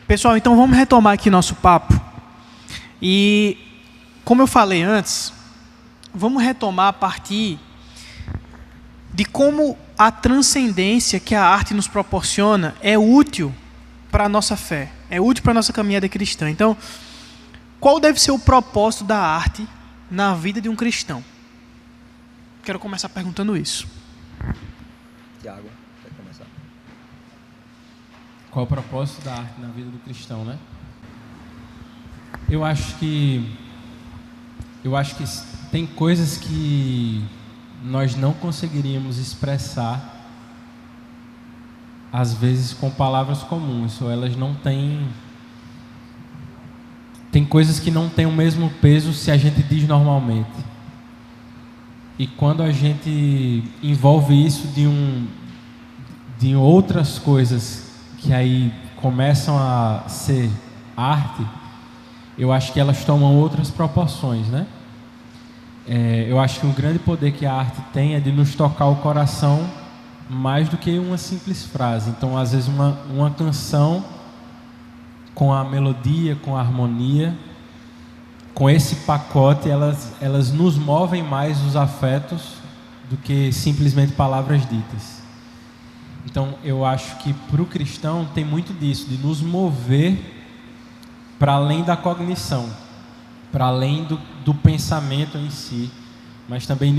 Pessoal, então vamos retomar aqui nosso papo. E, como eu falei antes, vamos retomar a partir de como a transcendência que a arte nos proporciona é útil para a nossa fé, é útil para a nossa caminhada cristã. Então, qual deve ser o propósito da arte na vida de um cristão? Quero começar perguntando isso. Tiago, vai começar. Qual o propósito da arte na vida do cristão, né? Eu acho que tem coisas que nós não conseguiríamos expressar às vezes com palavras comuns, ou elas não têm... Tem coisas que não têm o mesmo peso se a gente diz normalmente. E quando a gente envolve isso de outras coisas que aí começam a ser arte, eu acho que elas tomam outras proporções, né? Eu acho que um grande poder que a arte tem é de nos tocar o coração mais do que uma simples frase. Então, às vezes, uma canção com a melodia, com a harmonia, com esse pacote, elas nos movem mais os afetos do que simplesmente palavras ditas. Então, eu acho que para o cristão tem muito disso, de nos mover para além da cognição, para além do pensamento em si, mas também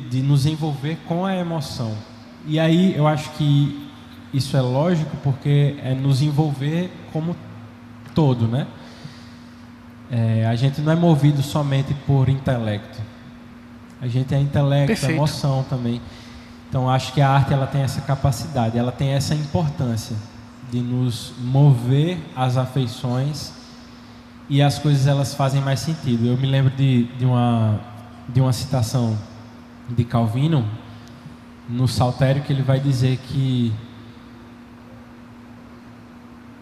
de nos envolver com a emoção. E aí eu acho que isso é lógico porque é nos envolver como todo, né? A gente não é movido somente por intelecto. A gente é intelecto, Perfeito. Emoção também. Então acho que a arte ela tem essa capacidade, ela tem essa importância de nos mover às afeições e as coisas elas fazem mais sentido. Eu me lembro de uma citação de Calvino no Saltério, que ele vai dizer que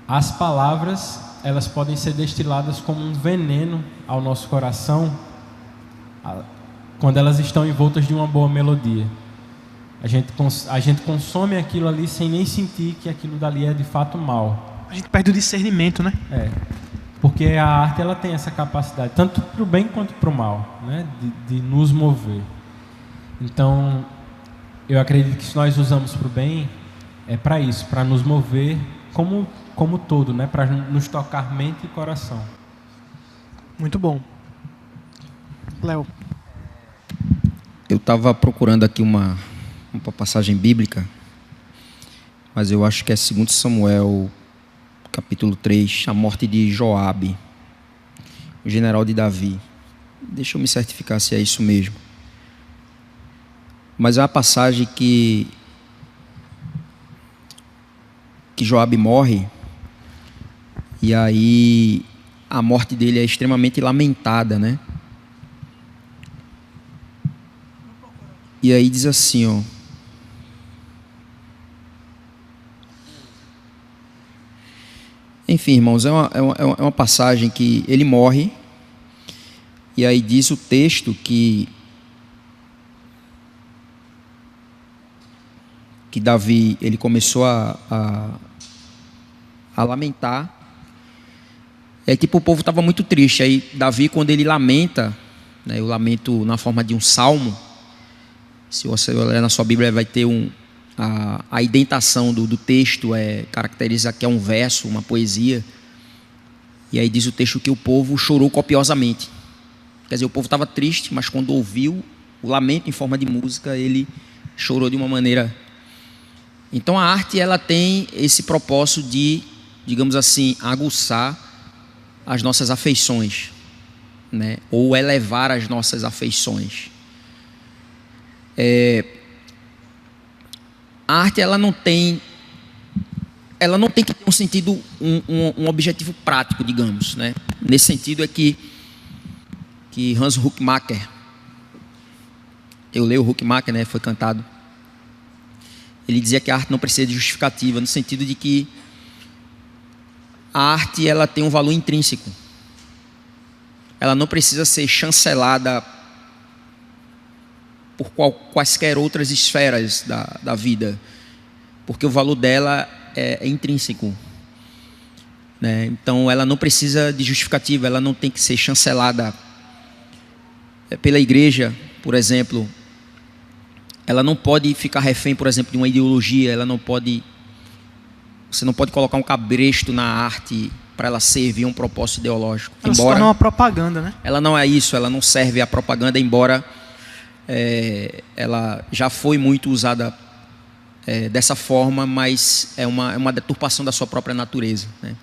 as palavras elas podem ser destiladas como um veneno ao nosso coração quando elas estão envoltas de uma boa melodia. A gente consome aquilo ali sem nem sentir que aquilo dali é de fato mal. A gente perde o discernimento, né? Porque a arte ela tem essa capacidade, tanto para o bem quanto para o mal, né? de nos mover. Então, eu acredito que se nós usamos para o bem, é para isso, para nos mover como todo, né? Para nos tocar mente e coração. Muito bom. Léo. Eu estava procurando aqui uma passagem bíblica, mas eu acho que é 2 Samuel, capítulo 3, a morte de Joabe, o general de Davi. Deixa eu me certificar se é isso mesmo. Mas é uma passagem que Joabe morre, e aí a morte dele é extremamente lamentada, né? E aí diz assim, ó. Enfim, irmãos, é uma passagem que ele morre, e aí diz o texto que Davi, ele começou a lamentar. Tipo, o povo estava muito triste. Aí Davi, quando ele lamenta, né, o lamento na forma de um salmo, se você olhar na sua Bíblia, vai ter a indentação do texto, caracteriza que é um verso, uma poesia. E aí diz o texto que o povo chorou copiosamente. Quer dizer, o povo estava triste, mas quando ouviu o lamento em forma de música, ele chorou de uma maneira. Então a arte ela tem esse propósito de, digamos assim, aguçar as nossas afeições, né? Ou elevar as nossas afeições. A arte ela não tem que ter um sentido, um objetivo prático, digamos, né? Nesse sentido é que Hans Huckmacher, eu leio o Huckmacher, né? Foi cantado. Ele dizia que a arte não precisa de justificativa, no sentido de que a arte ela tem um valor intrínseco. Ela não precisa ser chancelada por quaisquer outras esferas da vida, porque o valor dela é intrínseco. né? Então ela não precisa de justificativa, ela não tem que ser chancelada pela igreja, por exemplo. Ela não pode ficar refém, por exemplo, de uma ideologia. Você não pode colocar um cabresto na arte para ela servir a um propósito ideológico. Ela se torna uma propaganda, né? Ela não é isso, ela não serve à propaganda, embora ela já foi muito usada dessa forma, mas é uma deturpação da sua própria natureza, né?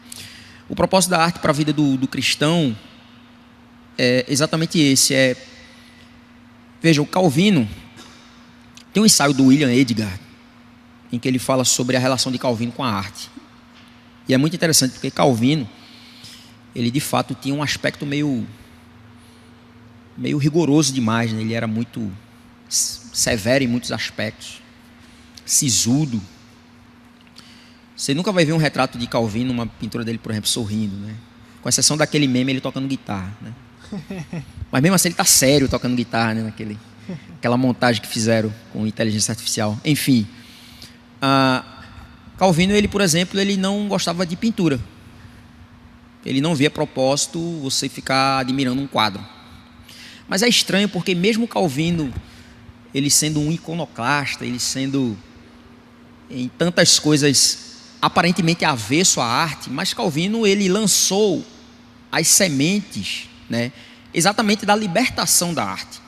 O propósito da arte para a vida do cristão é exatamente esse. Veja, o Calvino tem um ensaio do William Edgar em que ele fala sobre a relação de Calvino com a arte. E é muito interessante porque Calvino, ele de fato tinha um aspecto meio rigoroso demais, né? Ele era muito severo em muitos aspectos, sisudo. Você nunca vai ver um retrato de Calvino, uma pintura dele, por exemplo, sorrindo, né? Com exceção daquele meme, ele tocando guitarra, né? Mas mesmo assim ele está sério tocando guitarra, né? Aquela montagem que fizeram com inteligência artificial. Enfim, Calvino, ele, por exemplo, ele não gostava de pintura. Ele não via propósito você ficar admirando um quadro. Mas é estranho porque mesmo Calvino, ele sendo um iconoclasta, ele sendo em tantas coisas aparentemente avesso à arte, mas Calvino, ele lançou as sementes, né, exatamente da libertação da arte.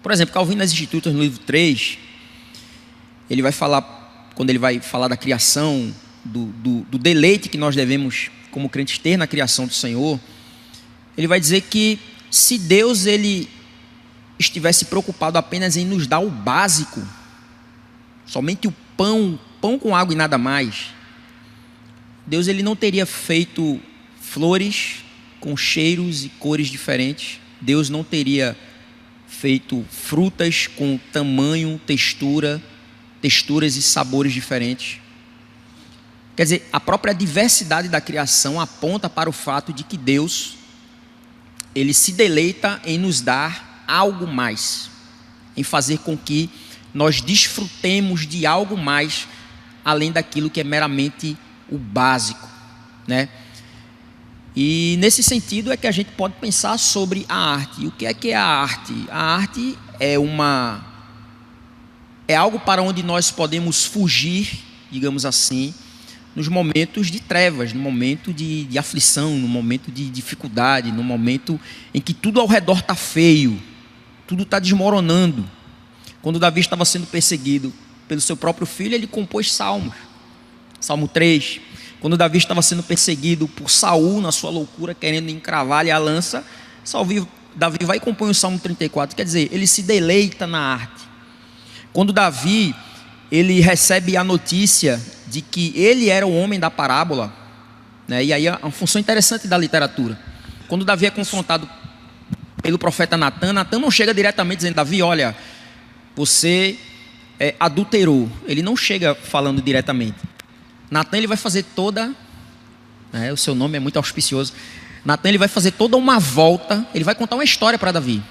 Por exemplo, Calvino nas Institutas, no livro 3, ele vai falar, quando ele vai falar da criação, do deleite que nós devemos, como crentes, ter na criação do Senhor, ele vai dizer que se Deus ele estivesse preocupado apenas em nos dar o básico, somente o pão com água e nada mais, Deus ele não teria feito flores com cheiros e cores diferentes. Deus não teria feito frutas com tamanho, texturas e sabores diferentes. Quer dizer, a própria diversidade da criação aponta para o fato de que Deus ele se deleita em nos dar algo mais, em fazer com que nós desfrutemos de algo mais além daquilo que é meramente o básico, né? E nesse sentido é que a gente pode pensar sobre a arte. E o que é a arte? A arte é algo para onde nós podemos fugir, digamos assim, nos momentos de trevas, no momento de aflição, no momento de dificuldade, no momento em que tudo ao redor está feio, tudo está desmoronando. Quando Davi estava sendo perseguido pelo seu próprio filho, ele compôs salmos. Salmo 3. Quando Davi estava sendo perseguido por Saul na sua loucura, querendo encravar-lhe a lança, Davi vai e compõe o Salmo 34. Quer dizer, ele se deleita na arte. Quando Davi ele recebe a notícia de que ele era o homem da parábola, né? E aí é uma função interessante da literatura. Quando Davi é confrontado pelo profeta Natan, Natan não chega diretamente dizendo: Davi, olha, você adulterou. Ele não chega falando diretamente. Natan ele vai fazer toda, o seu nome é muito auspicioso. Natan ele vai fazer toda uma volta. Ele vai contar uma história para Davi,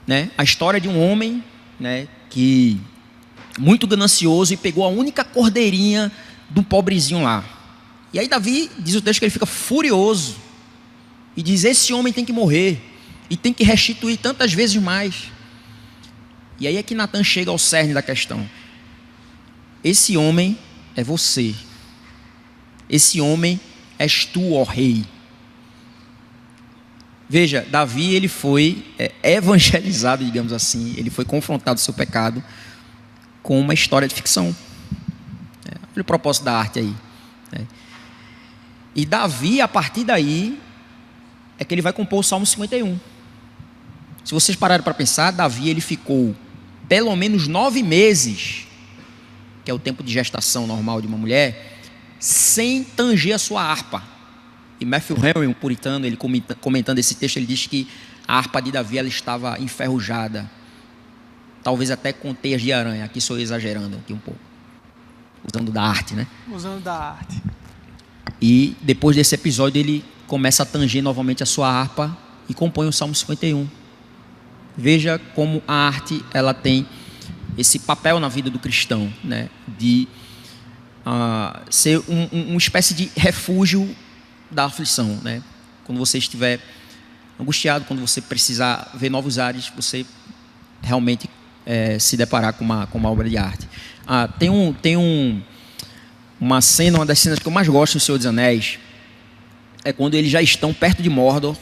né? A história de um homem, né, que muito ganancioso e pegou a única cordeirinha do pobrezinho lá. E aí Davi, diz o texto que ele fica furioso e diz: esse homem tem que morrer e tem que restituir tantas vezes mais. E aí é que Natan chega ao cerne da questão. Esse homem é você. Esse homem és tu, ó rei. Veja, Davi ele foi evangelizado, digamos assim. Ele foi confrontado com seu pecado com uma história de ficção. Olha o propósito da arte aí. E Davi, a partir daí, é que ele vai compor o Salmo 51. Se vocês pararem para pensar, Davi ele ficou pelo menos 9 meses, que é o tempo de gestação normal de uma mulher, sem tanger a sua harpa. E Matthew Henry, um puritano, ele comentando esse texto, ele diz que a harpa de Davi ela estava enferrujada, talvez até com teias de aranha. Aqui estou exagerando aqui um pouco, usando da arte, né? Usando da arte. E depois desse episódio ele começa a tanger novamente a sua harpa e compõe o Salmo 51. Veja como a arte ela tem esse papel na vida do cristão, né? De ser uma espécie de refúgio da aflição, né? Quando você estiver angustiado, quando você precisar ver novos ares, você realmente se deparar com uma obra de arte. Uma cena, uma das cenas que eu mais gosto no Senhor dos Anéis, é quando eles já estão perto de Mordor.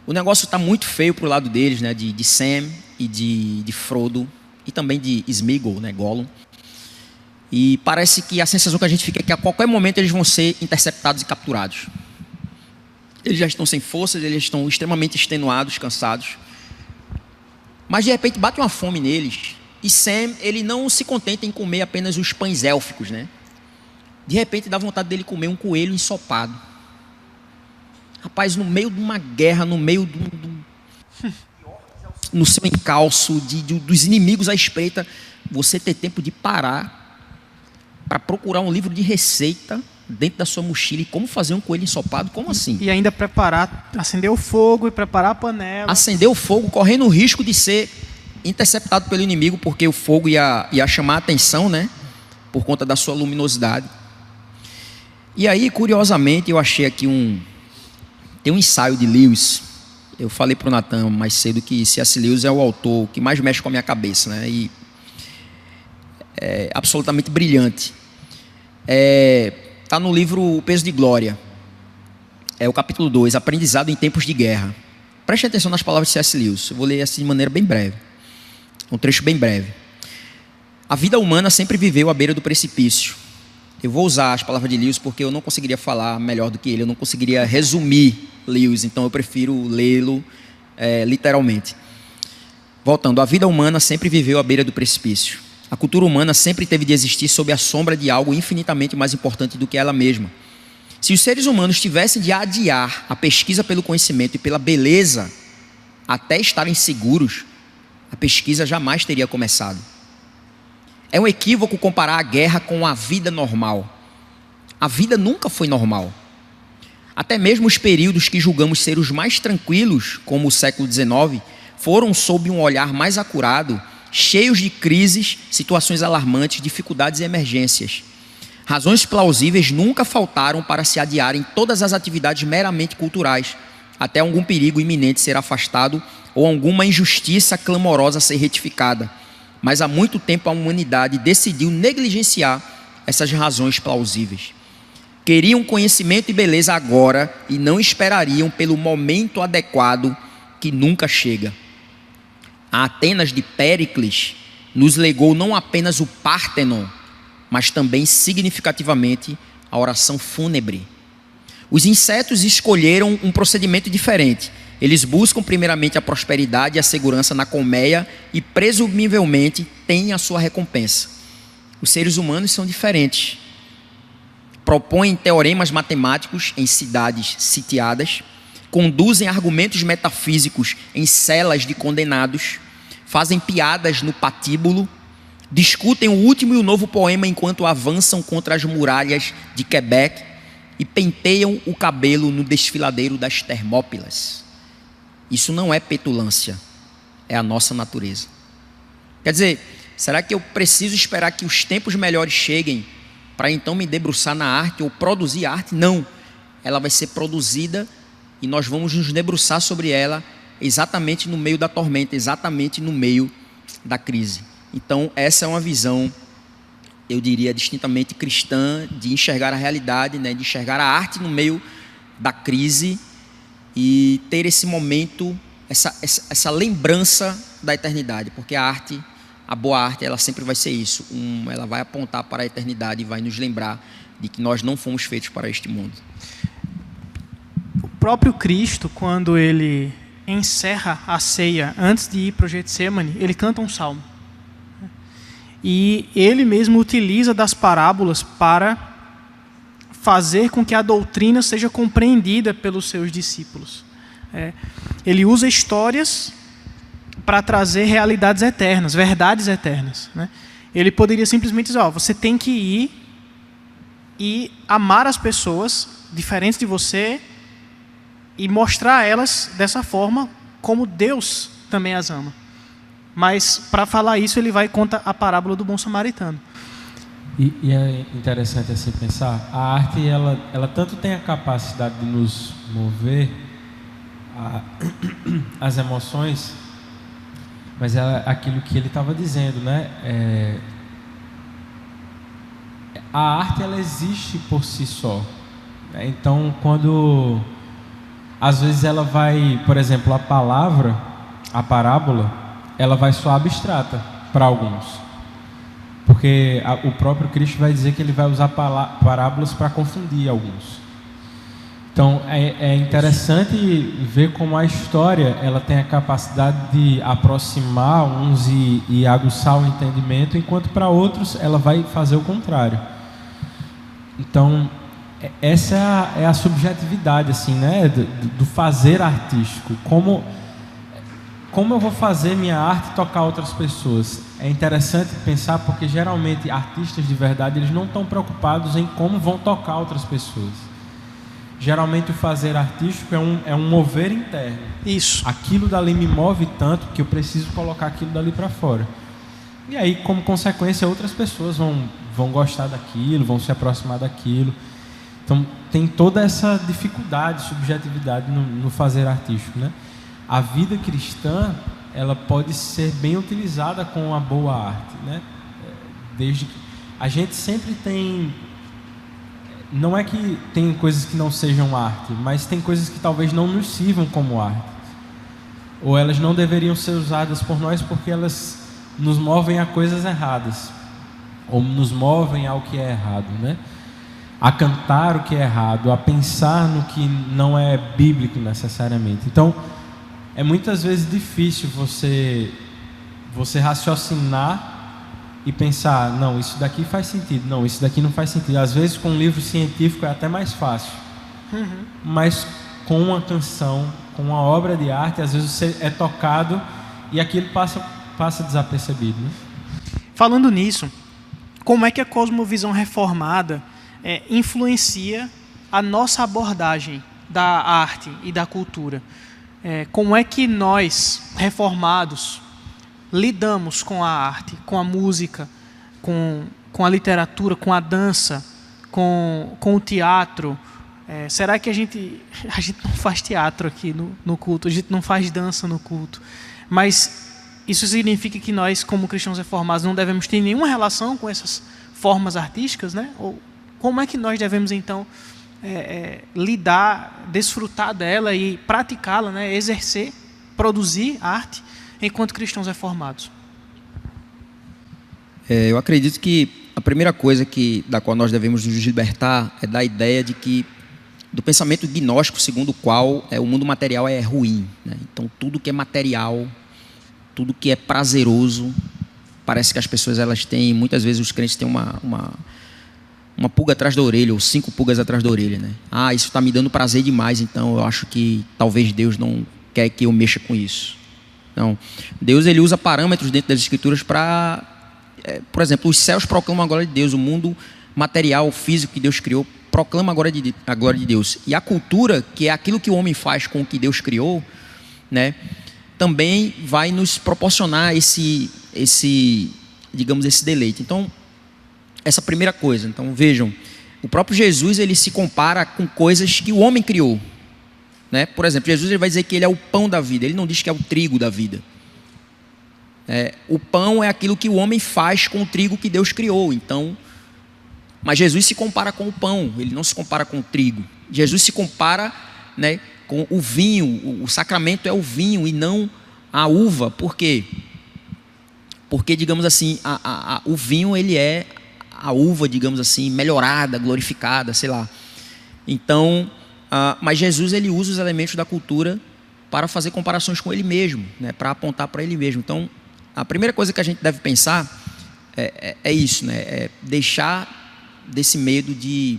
O negócio está muito feio pro lado deles, né? De Sam e de Frodo, e também de Sméagol, né? Gollum. E parece que a sensação que a gente fica é que a qualquer momento eles vão ser interceptados e capturados. Eles já estão sem forças, eles estão extremamente extenuados, cansados. Mas de repente bate uma fome neles. E Sam, ele não se contenta em comer apenas os pães élficos, né? De repente dá vontade dele comer um coelho ensopado. Rapaz, no meio de uma guerra, no meio no seu encalço, dos inimigos à espreita, você ter tempo de parar para procurar um livro de receita dentro da sua mochila e como fazer um coelho ensopado, como assim? E ainda preparar, acender o fogo e preparar a panela. Acender o fogo, correndo o risco de ser interceptado pelo inimigo, porque o fogo ia chamar a atenção, né? Por conta da sua luminosidade. E aí, curiosamente, eu achei aqui tem um ensaio de Lewis. Eu falei para o Natan mais cedo que C.S. Lewis é o autor que mais mexe com a minha cabeça, né? E é absolutamente brilhante. Está no livro O Peso de Glória. É o capítulo 2, Aprendizado em Tempos de Guerra. Preste atenção nas palavras de C.S. Lewis. Eu vou ler assim de maneira bem breve. Um trecho bem breve. A vida humana sempre viveu à beira do precipício. Eu vou usar as palavras de Lewis porque eu não conseguiria falar melhor do que ele. Eu não conseguiria resumir Lewis, então eu prefiro lê-lo literalmente. Voltando, a vida humana sempre viveu à beira do precipício. A cultura humana sempre teve de existir sob a sombra de algo infinitamente mais importante do que ela mesma. Se os seres humanos tivessem de adiar a pesquisa pelo conhecimento e pela beleza até estarem seguros, a pesquisa jamais teria começado. É um equívoco comparar a guerra com a vida normal. A vida nunca foi normal. Até mesmo os períodos que julgamos ser os mais tranquilos, como o século XIX, foram sob um olhar mais acurado, cheios de crises, situações alarmantes, dificuldades e emergências. Razões plausíveis nunca faltaram para se adiarem todas as atividades meramente culturais, até algum perigo iminente ser afastado ou alguma injustiça clamorosa ser retificada. Mas há muito tempo a humanidade decidiu negligenciar essas razões plausíveis. Queriam conhecimento e beleza agora e não esperariam pelo momento adequado que nunca chega. A Atenas de Péricles nos legou não apenas o Pártenon, mas também significativamente a oração fúnebre. Os insetos escolheram um procedimento diferente. Eles buscam primeiramente a prosperidade e a segurança na colmeia e presumivelmente têm a sua recompensa. Os seres humanos são diferentes. Propõem teoremas matemáticos em cidades sitiadas, conduzem argumentos metafísicos em celas de condenados, fazem piadas no patíbulo, discutem o último e o novo poema enquanto avançam contra as muralhas de Quebec e penteiam o cabelo no desfiladeiro das Termópilas. Isso não é petulância, é a nossa natureza. Quer dizer, será que eu preciso esperar que os tempos melhores cheguem para então me debruçar na arte ou produzir arte? Não, ela vai ser produzida e nós vamos nos debruçar sobre ela exatamente no meio da tormenta, exatamente no meio da crise. Então essa é uma visão, eu diria, distintamente cristã, de enxergar a realidade, né? De enxergar a arte no meio da crise e ter esse momento, essa lembrança da eternidade, porque a arte, a boa arte, ela sempre vai ser isso, ela vai apontar para a eternidade e vai nos lembrar de que nós não fomos feitos para este mundo. O próprio Cristo, quando ele encerra a ceia antes de ir para o Getsemane, ele canta um salmo. E ele mesmo utiliza das parábolas para fazer com que a doutrina seja compreendida pelos seus discípulos. Ele usa histórias para trazer realidades eternas, verdades eternas, né? Ele poderia simplesmente dizer, você tem que ir e amar as pessoas diferentes de você e mostrar a elas dessa forma como Deus também as ama. Mas para falar isso ele vai contar a parábola do bom samaritano. E é interessante assim pensar, a arte ela tanto tem a capacidade de nos mover as emoções, mas é aquilo que ele estava dizendo, né? A arte ela existe por si só. Então, quando às vezes ela vai, por exemplo, a parábola, ela vai soar abstrata para alguns, porque o próprio Cristo vai dizer que ele vai usar parábolas para confundir alguns. Então é interessante ver como a história ela tem a capacidade de aproximar uns e aguçar o entendimento, enquanto para outros ela vai fazer o contrário. Então essa é a subjetividade assim, né, do fazer artístico. Como eu vou fazer minha arte tocar outras pessoas? É interessante pensar, porque geralmente artistas de verdade eles não estão preocupados em como vão tocar outras pessoas. Geralmente o fazer artístico é um mover interno. Isso. Aquilo dali me move tanto que eu preciso colocar aquilo dali para fora. E aí, como consequência, outras pessoas vão gostar daquilo, vão se aproximar daquilo. Então tem toda essa dificuldade, subjetividade no fazer artístico, né? A vida cristã ela pode ser bem utilizada com uma boa arte, né? Desde que a gente sempre tem, não é que tem coisas que não sejam arte, mas tem coisas que talvez não nos sirvam como arte, ou elas não deveriam ser usadas por nós porque elas nos movem a coisas erradas, ou nos movem ao que é errado, né? A cantar o que é errado, a pensar no que não é bíblico necessariamente. Então é muitas vezes difícil você raciocinar e pensar, não, isso daqui faz sentido, não, isso daqui não faz sentido. Às vezes com um livro científico é até mais fácil, mas com uma canção, com uma obra de arte, às vezes você é tocado e aquilo passa desapercebido, né? Falando nisso, como é que a cosmovisão reformada influencia a nossa abordagem da arte e da cultura? Como é que nós, reformados, lidamos com a arte, com a música, com a literatura, com a dança, com o teatro? Será que a gente não faz teatro aqui no culto, a gente não faz dança no culto? Mas isso significa que nós, como cristãos reformados, não devemos ter nenhuma relação com essas formas artísticas, né? Ou como é que nós devemos, então, lidar, desfrutar dela e praticá-la, né? Exercer, produzir arte enquanto cristãos reformados? Eu acredito que a primeira coisa da qual nós devemos nos libertar é da ideia do pensamento gnóstico, segundo o qual o mundo material é ruim, né? Então tudo que é material, tudo que é prazeroso, parece que as pessoas elas têm, muitas vezes os crentes têm uma pulga atrás da orelha, ou 5 pulgas atrás da orelha, né? Isso está me dando prazer demais, então eu acho que talvez Deus não quer que eu mexa com isso. Não. Deus ele usa parâmetros dentro das Escrituras para, por exemplo, os céus proclamam a glória de Deus, o mundo material, físico que Deus criou, proclama a glória de Deus. E a cultura, que é aquilo que o homem faz com o que Deus criou, né, também vai nos proporcionar esse deleite. Então, essa primeira coisa. Então, vejam, o próprio Jesus ele se compara com coisas que o homem criou, né? Por exemplo, Jesus ele vai dizer que ele é o pão da vida, ele não diz que é o trigo da vida. O pão é aquilo que o homem faz com o trigo que Deus criou. Então, mas Jesus se compara com o pão, ele não se compara com o trigo. Jesus se compara, né, com o vinho, o sacramento é o vinho e não a uva. Por quê? Porque, digamos assim, o vinho ele é a uva, digamos assim, melhorada, glorificada, sei lá. Então, mas Jesus ele usa os elementos da cultura para fazer comparações com ele mesmo, né, para apontar para ele mesmo. Então, a primeira coisa que a gente deve pensar é isso, né, é deixar desse medo de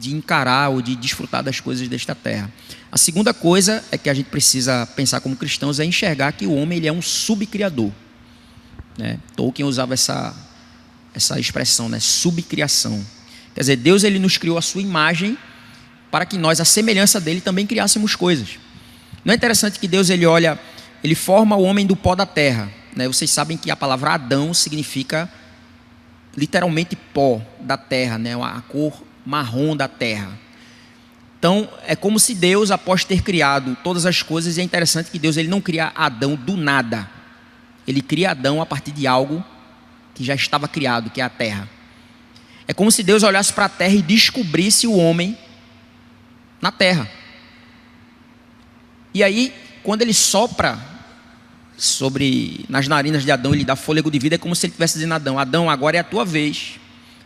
encarar ou de desfrutar das coisas desta terra. A segunda coisa é que a gente precisa pensar como cristãos é enxergar que o homem ele é um subcriador, né? Tolkien usava essa expressão, né? Subcriação. Quer dizer, Deus ele nos criou a sua imagem para que nós, à semelhança dele, também criássemos coisas. Não é interessante que Deus ele forma o homem do pó da terra, né? Vocês sabem que a palavra Adão significa literalmente pó da terra, né? A cor marrom da terra. Então, é como se Deus, após ter criado todas as coisas, e é interessante que Deus ele não cria Adão do nada. Ele cria Adão a partir de algo que já estava criado, que é a terra. É como se Deus olhasse para a terra e descobrisse o homem na terra. E aí, quando ele sopra nas narinas de Adão, ele dá fôlego de vida, é como se ele estivesse dizendo a Adão: Adão, agora é a tua vez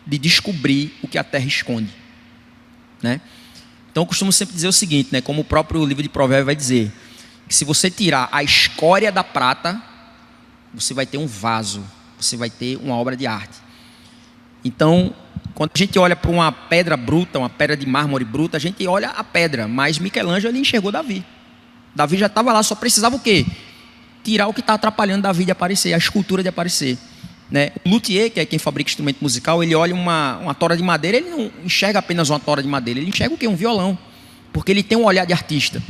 de descobrir o que a terra esconde, né? Então eu costumo sempre dizer o seguinte, né? Como o próprio livro de Provérbios vai dizer, que se você tirar a escória da prata, você vai ter um vaso, você vai ter uma obra de arte. Então, quando a gente olha para uma pedra bruta, uma pedra de mármore bruta, a gente olha a pedra, mas Michelangelo ele enxergou Davi. Davi já estava lá, só precisava o quê? Tirar o que está atrapalhando Davi de aparecer, a escultura de aparecer, né? O luthier, que é quem fabrica instrumento musical, ele olha uma tora de madeira, ele não enxerga apenas uma tora de madeira, ele enxerga o quê? Um violão, porque ele tem um olhar de artista.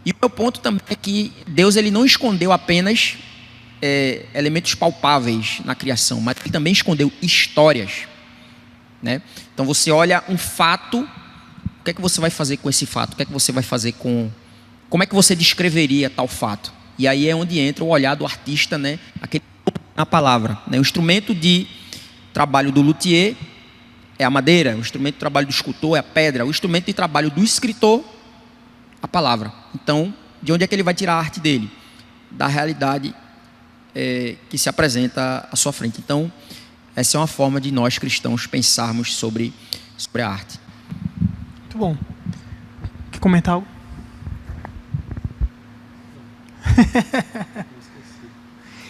E o meu ponto também é que Deus ele não escondeu apenas elementos palpáveis na criação, mas ele também escondeu histórias, né? Então você olha um fato, o que é que você vai fazer com esse fato? O que é que você vai fazer com... Como é que você descreveria tal fato? E aí é onde entra o olhar do artista, né? A palavra, né? O instrumento de trabalho do luthier é a madeira, o instrumento de trabalho do escultor é a pedra, o instrumento de trabalho do escritor, a palavra. Então, de onde é que ele vai tirar a arte dele? Da realidade que se apresenta à sua frente. Então, essa é uma forma de nós cristãos pensarmos sobre a arte. Muito bom. Quer comentar algo?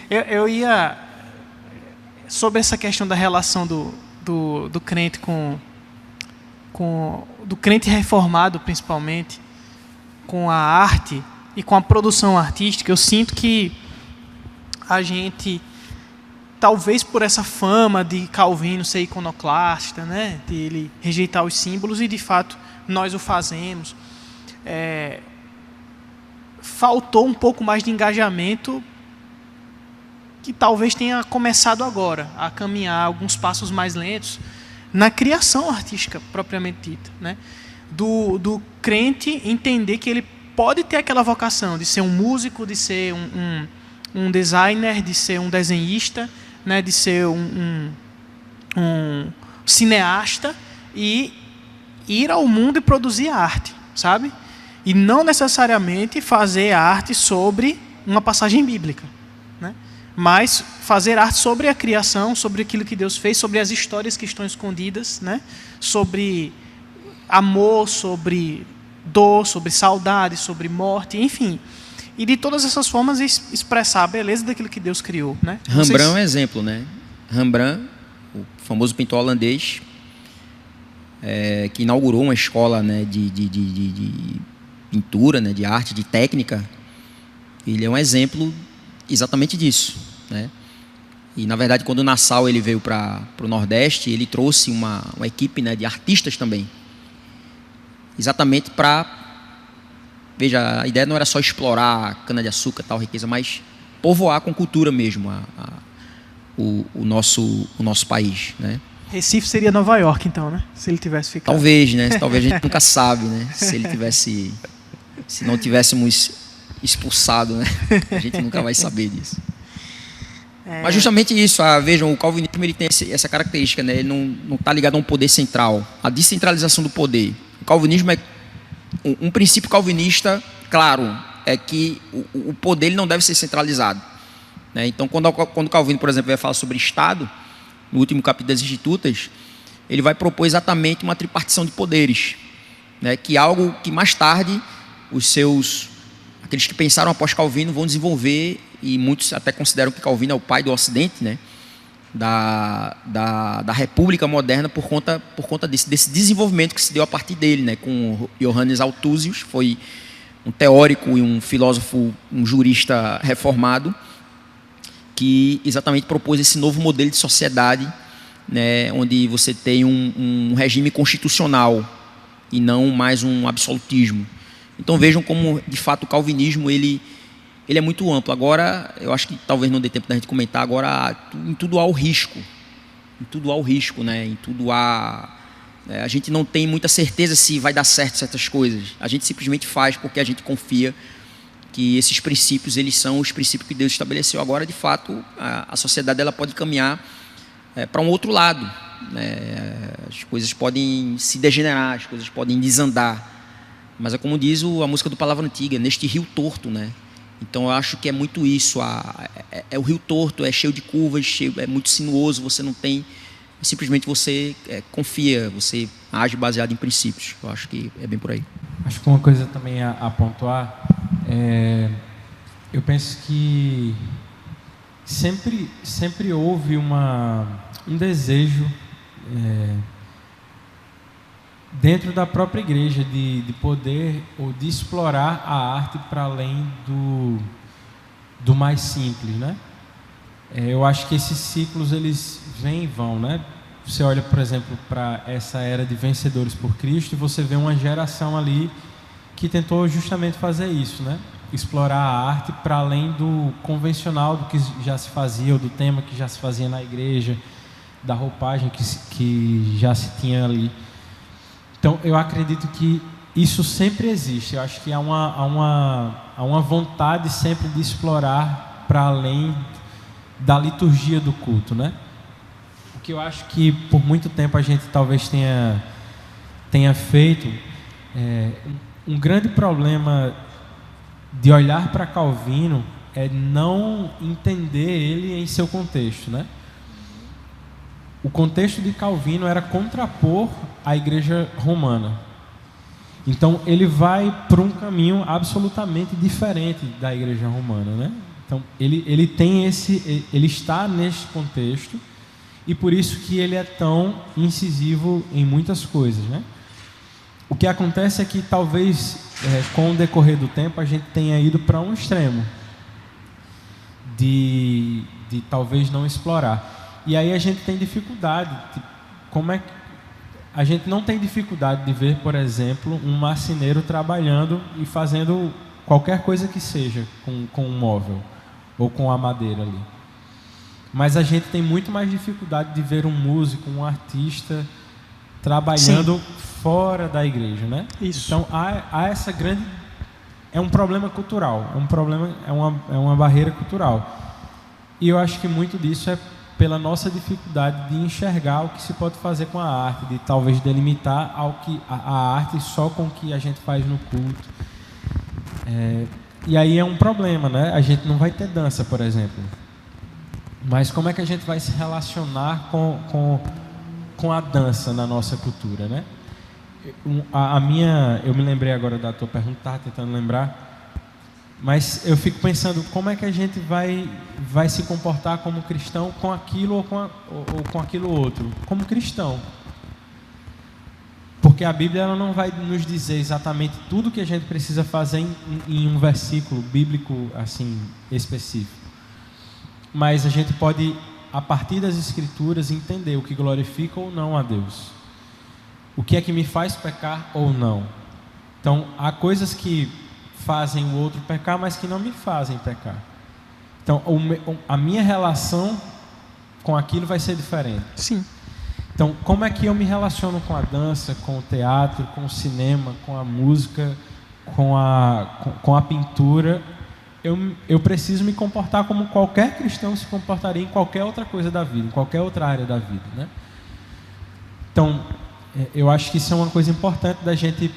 Eu ia sobre essa questão da relação do crente do crente reformado, principalmente, com a arte e com a produção artística. Eu sinto que a gente, talvez por essa fama de Calvino ser iconoclasta, né, de ele rejeitar os símbolos, e de fato nós o fazemos, faltou um pouco mais de engajamento, que talvez tenha começado agora a caminhar alguns passos mais lentos na criação artística propriamente dita, né? Do crente entender que ele pode ter aquela vocação de ser um músico, de ser um designer, de ser um desenhista, né? De ser um cineasta e ir ao mundo e produzir arte, sabe? E não necessariamente fazer arte sobre uma passagem bíblica, né? Mas fazer arte sobre a criação, sobre aquilo que Deus fez, sobre as histórias que estão escondidas, né? Sobre amor, sobre dor, sobre saudade, sobre morte, enfim. E de todas essas formas expressar a beleza daquilo que Deus criou, né? Rembrandt é um exemplo, né? Rembrandt, o famoso pintor holandês, que inaugurou uma escola, né, de pintura, né, de arte, de técnica. Ele é um exemplo exatamente disso, né? E na verdade, quando o Nassau ele veio para o Nordeste, ele trouxe uma equipe, né, de artistas também, exatamente para, veja, a ideia não era só explorar cana-de-açúcar, tal riqueza, mas povoar com cultura mesmo o nosso país, né? Recife seria Nova York, então, né? Se ele tivesse ficado. Talvez, né? Talvez a gente nunca sabe, né? Se não tivéssemos expulsado, né? A gente nunca vai saber disso. Mas justamente isso, vejam, o calvinismo ele tem essa característica, né? Ele não está ligado a um poder central, a descentralização do poder. O calvinismo é um princípio calvinista, claro, é que o poder ele não deve ser centralizado, né? Então, quando Calvino, por exemplo, vai falar sobre Estado, no último capítulo das Institutas, ele vai propor exatamente uma tripartição de poderes, né? Que é algo que mais tarde aqueles que pensaram após Calvino vão desenvolver, e muitos até consideram que Calvino é o pai do Ocidente, né? Da República Moderna por conta desse desenvolvimento que se deu a partir dele, né? Com Johannes Althusius, foi um teórico e um filósofo, um jurista reformado, que exatamente propôs esse novo modelo de sociedade, né? Onde você tem um regime constitucional e não mais um absolutismo. Então vejam como, de fato, o calvinismo ele é muito amplo. Agora, eu acho que talvez não dê tempo da gente comentar, agora em tudo há o risco, tudo há o risco, né? Em tudo há... a gente não tem muita certeza se vai dar certo certas coisas. A gente simplesmente faz porque a gente confia que esses princípios, eles são os princípios que Deus estabeleceu. Agora, de fato, a sociedade ela pode caminhar para um outro lado, né? As coisas podem se degenerar, as coisas podem desandar. Mas é como diz a música do Palavra Antiga, neste rio torto, né? Então eu acho que é muito isso. É o rio torto, é cheio de curvas, é muito sinuoso, você não tem... Simplesmente você confia, você age baseado em princípios. Eu acho que é bem por aí. Acho que uma coisa também a pontuar eu penso que sempre houve um desejo dentro da própria igreja de poder ou de explorar a arte para além do mais simples, né? Eu acho que esses ciclos eles vêm e vão, né? Você olha, por exemplo, para essa era de vencedores por Cristo e você vê uma geração ali que tentou justamente fazer isso, né? Explorar a arte para além do convencional, do que já se fazia, ou do tema que já se fazia na igreja, da roupagem que já se tinha ali. Então, eu acredito que isso sempre existe. Eu acho que há uma vontade sempre de explorar para além da liturgia do culto, né? O que eu acho que por muito tempo a gente talvez tenha feito um grande problema de olhar para Calvino é não entender ele em seu contexto, né? O contexto de Calvino era contrapor a igreja romana. Então ele vai para um caminho absolutamente diferente da igreja romana, né? Então ele está neste contexto e por isso que ele é tão incisivo em muitas coisas, né? O que acontece é que talvez com o decorrer do tempo a gente tenha ido para um extremo de talvez não explorar. E aí a gente tem dificuldade. Como é que a gente não tem dificuldade de ver, por exemplo, um marceneiro trabalhando e fazendo qualquer coisa que seja com um móvel ou com a madeira ali. Mas a gente tem muito mais dificuldade de ver um músico, um artista trabalhando fora da igreja, né? Isso. Então há essa grande... É um problema cultural, é uma barreira cultural. E eu acho que muito disso é pela nossa dificuldade de enxergar o que se pode fazer com a arte, de talvez delimitar a arte só com o que a gente faz no culto. E aí é um problema, né? A gente não vai ter dança, por exemplo. Mas como é que a gente vai se relacionar com a dança na nossa cultura, né? Eu me lembrei agora da tua pergunta, estava tentando lembrar, mas eu fico pensando como é que a gente vai se comportar como cristão com aquilo ou com aquilo outro, como cristão. Porque a Bíblia ela não vai nos dizer exatamente tudo que a gente precisa fazer em um versículo bíblico assim específico. Mas a gente pode, a partir das Escrituras, entender o que glorifica ou não a Deus. O que é que me faz pecar ou não. Então, há coisas que fazem o outro pecar, mas que não me fazem pecar. Então, a minha relação com aquilo vai ser diferente. Sim. Então, como é que eu me relaciono com a dança, com o teatro, com o cinema, com a música, com a pintura? Eu preciso me comportar como qualquer cristão se comportaria em qualquer outra coisa da vida, em qualquer outra área da vida, né? Então, eu acho que isso é uma coisa importante da gente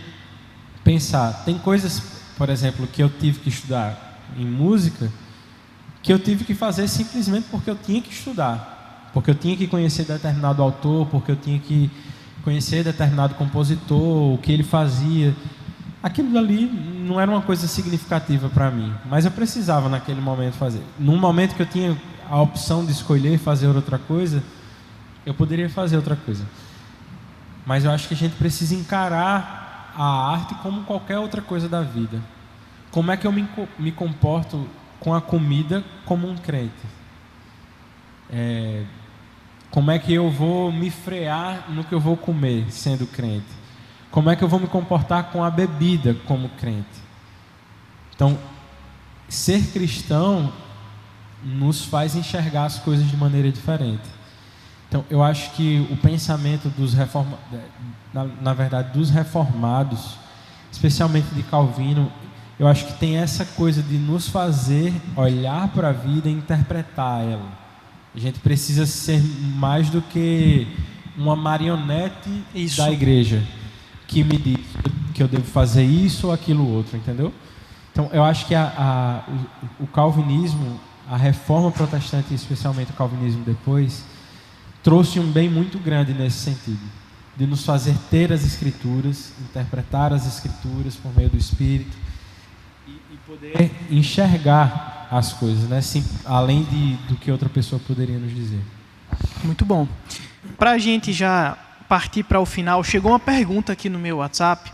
pensar. Tem coisas, por exemplo, que eu tive que estudar em música, que eu tive que fazer simplesmente porque eu tinha que estudar, porque eu tinha que conhecer determinado autor, porque eu tinha que conhecer determinado compositor, o que ele fazia. Aquilo dali não era uma coisa significativa para mim, mas eu precisava naquele momento fazer. Num momento que eu tinha a opção de escolher fazer outra coisa, eu poderia fazer outra coisa. Mas eu acho que a gente precisa encarar a arte como qualquer outra coisa da vida. Como é que eu me comporto com a comida como um crente? Como é que eu vou me frear no que eu vou comer sendo crente? Como é que eu vou me comportar com a bebida como crente? Então, ser cristão nos faz enxergar as coisas de maneira diferente. Então, eu acho que o pensamento dos na verdade, dos reformados, especialmente de Calvino, eu acho que tem essa coisa de nos fazer olhar para a vida e interpretar ela. A gente precisa ser mais do que uma marionete da igreja que me diz que eu devo fazer isso ou aquilo outro, entendeu? Então, eu acho que o calvinismo, a reforma protestante, especialmente o calvinismo depois, trouxe um bem muito grande nesse sentido, de nos fazer ter as Escrituras, interpretar as Escrituras por meio do Espírito e poder enxergar as coisas, né? Sim, além do que outra pessoa poderia nos dizer. Muito bom. Para a gente já partir para o final, chegou uma pergunta aqui no meu WhatsApp.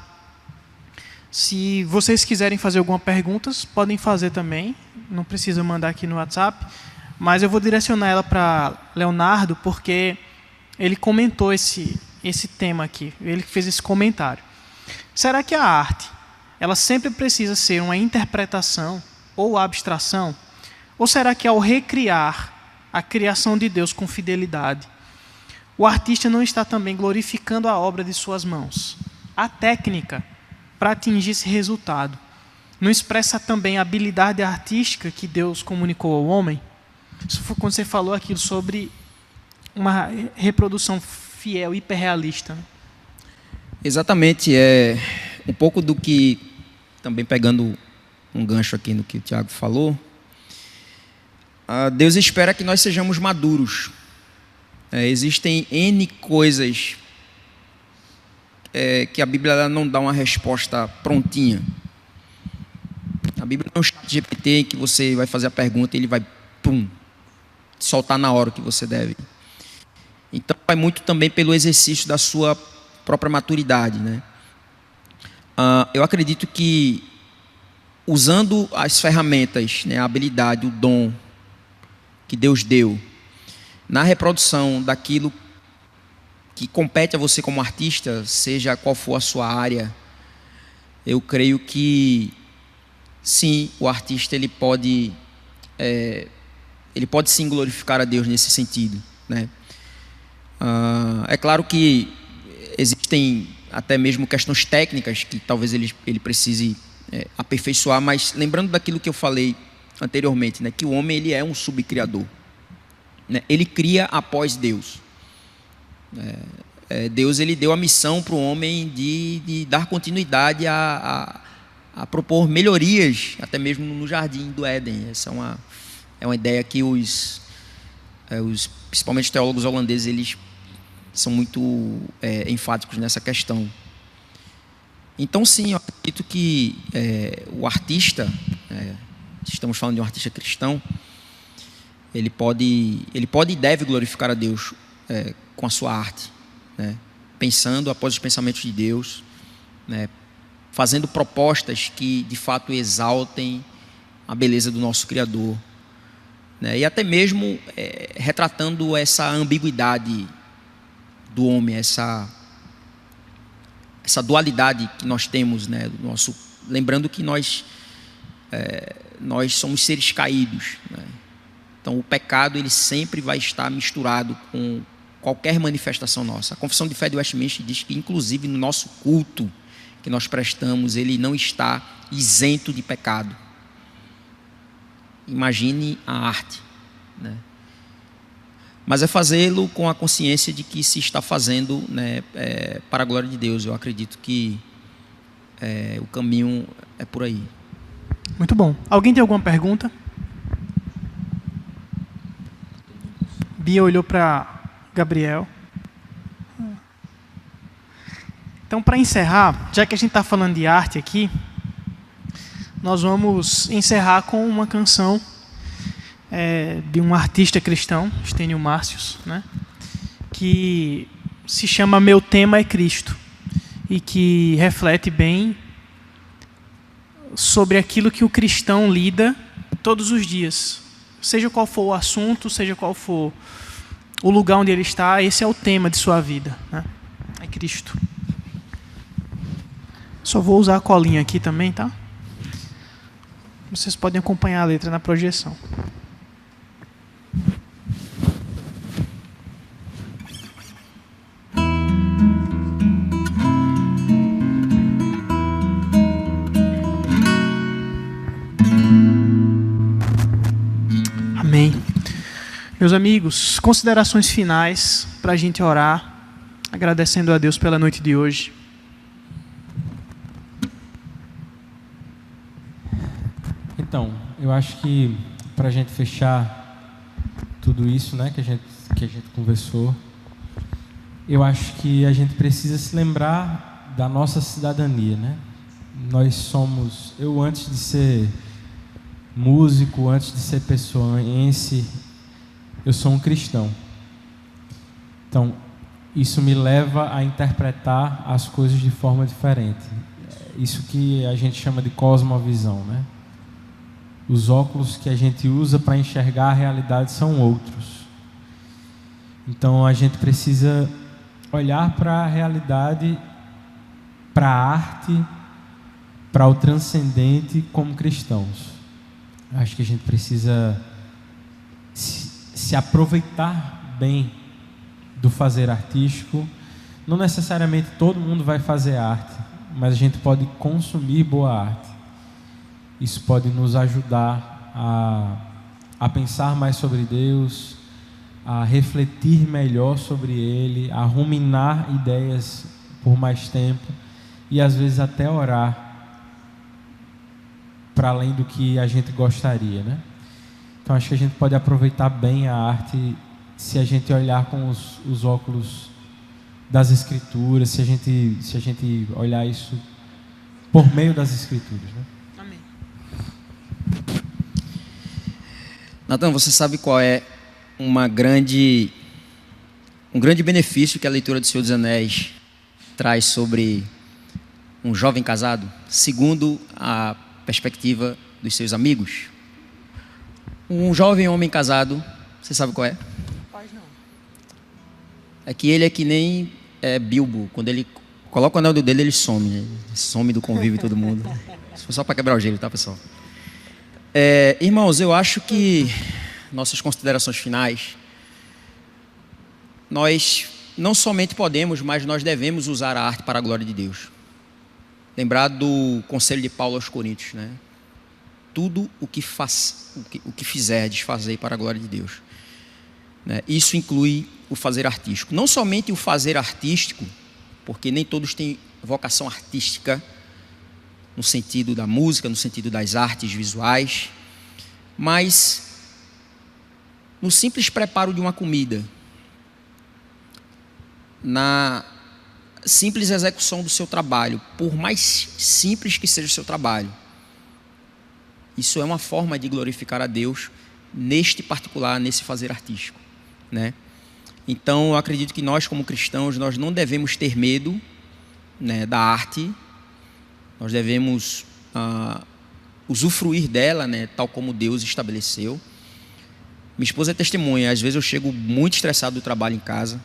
Se vocês quiserem fazer alguma pergunta, podem fazer também. Não precisa mandar aqui no WhatsApp. Mas eu vou direcionar ela para Leonardo, porque ele comentou esse tema aqui. Ele fez esse comentário. Será que a arte, ela sempre precisa ser uma interpretação ou abstração? Ou será que ao recriar a criação de Deus com fidelidade, o artista não está também glorificando a obra de suas mãos? A técnica para atingir esse resultado não expressa também a habilidade artística que Deus comunicou ao homem? Isso foi quando você falou aquilo sobre uma reprodução fiel, hiperrealista. Exatamente, é um pouco do que, também pegando um gancho aqui no que o Tiago falou, Deus espera que nós sejamos maduros. Existem N coisas que a Bíblia não dá uma resposta prontinha. A Bíblia não é um chat GPT em que você vai fazer a pergunta e ele vai, soltar na hora que você deve. Então, vai muito também pelo exercício da sua própria maturidade, né? Eu acredito que, usando as ferramentas, né, a habilidade, o dom que Deus deu, na reprodução daquilo que compete a você como artista, seja qual for a sua área, eu creio que, sim, o artista ele pode sim glorificar a Deus nesse sentido, né? É claro que existem até mesmo questões técnicas que talvez ele precise aperfeiçoar, mas lembrando daquilo que eu falei anteriormente, né, que o homem ele é um subcriador, né? Ele cria após Deus. Deus ele deu a missão para o homem de dar continuidade a propor melhorias, até mesmo no jardim do Éden. Essa é uma ideia que principalmente os teólogos holandeses, eles são muito enfáticos nessa questão. Então, sim, eu acredito que o artista, estamos falando de um artista cristão, ele pode e deve glorificar a Deus com a sua arte, né? Pensando após os pensamentos de Deus, né? Fazendo propostas que de fato exaltem a beleza do nosso Criador, né? E até mesmo retratando essa ambiguidade do homem, essa dualidade que nós temos, né? Lembrando que nós somos seres caídos, né? Então o pecado ele sempre vai estar misturado com qualquer manifestação nossa. A Confissão de Fé de Westminster diz que inclusive no nosso culto que nós prestamos, ele não está isento de pecado. Imagine a arte, né? Mas é fazê-lo com a consciência de que se está fazendo, né, para a glória de Deus. Eu acredito que o caminho é por aí. Muito bom. Alguém tem alguma pergunta? Bia olhou para Gabriel. Então, para encerrar, já que a gente está falando de arte aqui, nós vamos encerrar com uma canção de um artista cristão, Estênio Márcios, né, que se chama Meu Tema é Cristo, e que reflete bem sobre aquilo que o cristão lida todos os dias. Seja qual for o assunto, seja qual for o lugar onde ele está, esse é o tema de sua vida, né? É Cristo. Só vou usar a colinha aqui também, tá? Vocês podem acompanhar a letra na projeção. Meus amigos, considerações finais para a gente orar, agradecendo a Deus pela noite de hoje. Então, eu acho que para a gente fechar tudo isso, né, que a gente conversou, eu acho que a gente precisa se lembrar da nossa cidadania, né? Nós somos, eu antes de ser músico, antes de ser pessoense, eu sou um cristão. Então, isso me leva a interpretar as coisas de forma diferente. Isso que a gente chama de cosmovisão, né? Os óculos que a gente usa para enxergar a realidade são outros. Então, a gente precisa olhar para a realidade, para a arte, para o transcendente como cristãos. Acho que a gente precisa se aproveitar bem do fazer artístico. Não necessariamente todo mundo vai fazer arte, mas a gente pode consumir boa arte. Isso pode nos ajudar a pensar mais sobre Deus, a refletir melhor sobre Ele, a ruminar ideias por mais tempo e às vezes até orar para além do que a gente gostaria, né? Então acho que a gente pode aproveitar bem a arte se a gente olhar com os óculos das Escrituras, se a gente olhar isso por meio das Escrituras, né? Amém. Natan, você sabe qual é um grande benefício que a leitura do Senhor dos Anéis traz sobre um jovem casado, segundo a perspectiva dos seus amigos? Um jovem homem casado, você sabe qual é? Pode não. É que ele é que nem Bilbo, quando ele coloca o anel dele, ele some, né? Some do convívio de todo mundo. Isso foi só para quebrar o gelo, tá, pessoal? Irmãos, eu acho que nossas considerações finais, nós não somente podemos, mas nós devemos usar a arte para a glória de Deus. Lembrar do conselho de Paulo aos Coríntios, né? Tudo o que fizerdes, fazei para a glória de Deus. Né? Isso inclui o fazer artístico. Não somente o fazer artístico, porque nem todos têm vocação artística, no sentido da música, no sentido das artes visuais, mas no simples preparo de uma comida, na simples execução do seu trabalho, por mais simples que seja o seu trabalho. Isso é uma forma de glorificar a Deus neste particular, nesse fazer artístico, né? Então, eu acredito que nós, como cristãos, nós não devemos ter medo, né, da arte. Nós devemos usufruir dela, né, tal como Deus estabeleceu. Minha esposa é testemunha. Às vezes eu chego muito estressado do trabalho em casa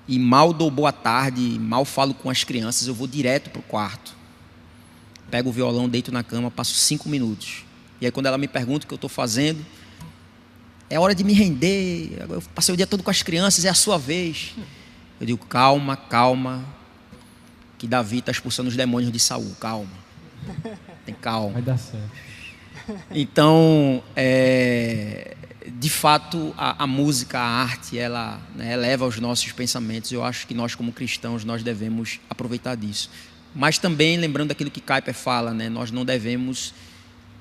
e mal dou boa tarde, mal falo com as crianças, eu vou direto para o quarto. Pego o violão, deito na cama, passo 5 minutos. E aí quando ela me pergunta o que eu estou fazendo, é hora de me render, eu passei o dia todo com as crianças, é a sua vez. Eu digo, calma, calma, que Davi está expulsando os demônios de Saul, calma. Tem calma. Vai dar certo. Então, de fato, a música, a arte, ela, né, eleva os nossos pensamentos. Eu acho que nós, como cristãos, nós devemos aproveitar disso. Mas também, lembrando daquilo que Kuyper fala, né, nós não devemos,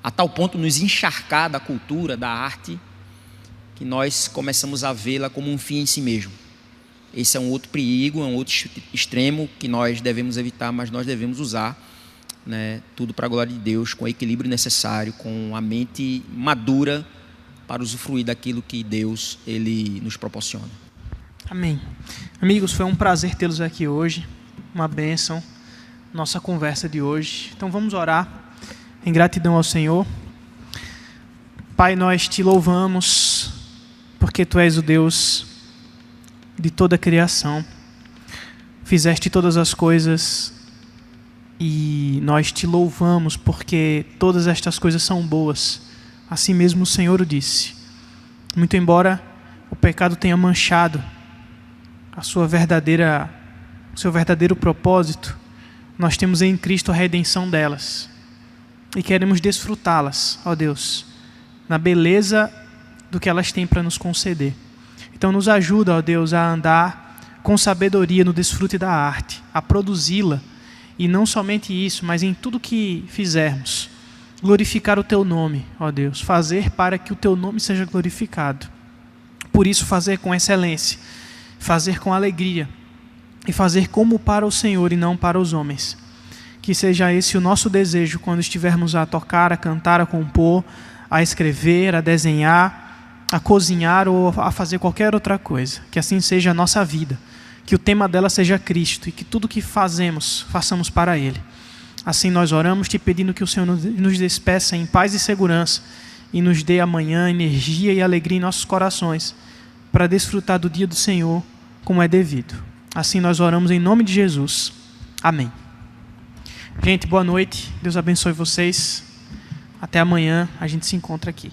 a tal ponto, nos encharcar da cultura, da arte, que nós começamos a vê-la como um fim em si mesmo. Esse é um outro perigo, é um outro extremo que nós devemos evitar, mas nós devemos usar, né, tudo para a glória de Deus, com o equilíbrio necessário, com a mente madura para usufruir daquilo que Deus ele nos proporciona. Amém. Amigos, foi um prazer tê-los aqui hoje, uma bênção, nossa conversa de hoje. Então vamos orar em gratidão ao Senhor. Pai, nós te louvamos porque Tu és o Deus de toda a criação. Fizeste todas as coisas e nós te louvamos porque todas estas coisas são boas. Assim mesmo o Senhor o disse. Muito embora o pecado tenha manchado o seu verdadeiro propósito, nós temos em Cristo a redenção delas e queremos desfrutá-las, ó Deus, na beleza do que elas têm para nos conceder. Então nos ajuda, ó Deus, a andar com sabedoria no desfrute da arte, a produzi-la, e não somente isso, mas em tudo que fizermos, glorificar o Teu nome, ó Deus, fazer para que o Teu nome seja glorificado. Por isso fazer com excelência, fazer com alegria, e fazer como para o Senhor e não para os homens. Que seja esse o nosso desejo quando estivermos a tocar, a cantar, a compor, a escrever, a desenhar, a cozinhar ou a fazer qualquer outra coisa. Que assim seja a nossa vida. Que o tema dela seja Cristo e que tudo que fazemos, façamos para Ele. Assim nós oramos te pedindo que o Senhor nos despeça em paz e segurança e nos dê amanhã energia e alegria em nossos corações para desfrutar do dia do Senhor como é devido. Assim nós oramos em nome de Jesus. Amém. Gente, boa noite. Deus abençoe vocês. Até amanhã. A gente se encontra aqui.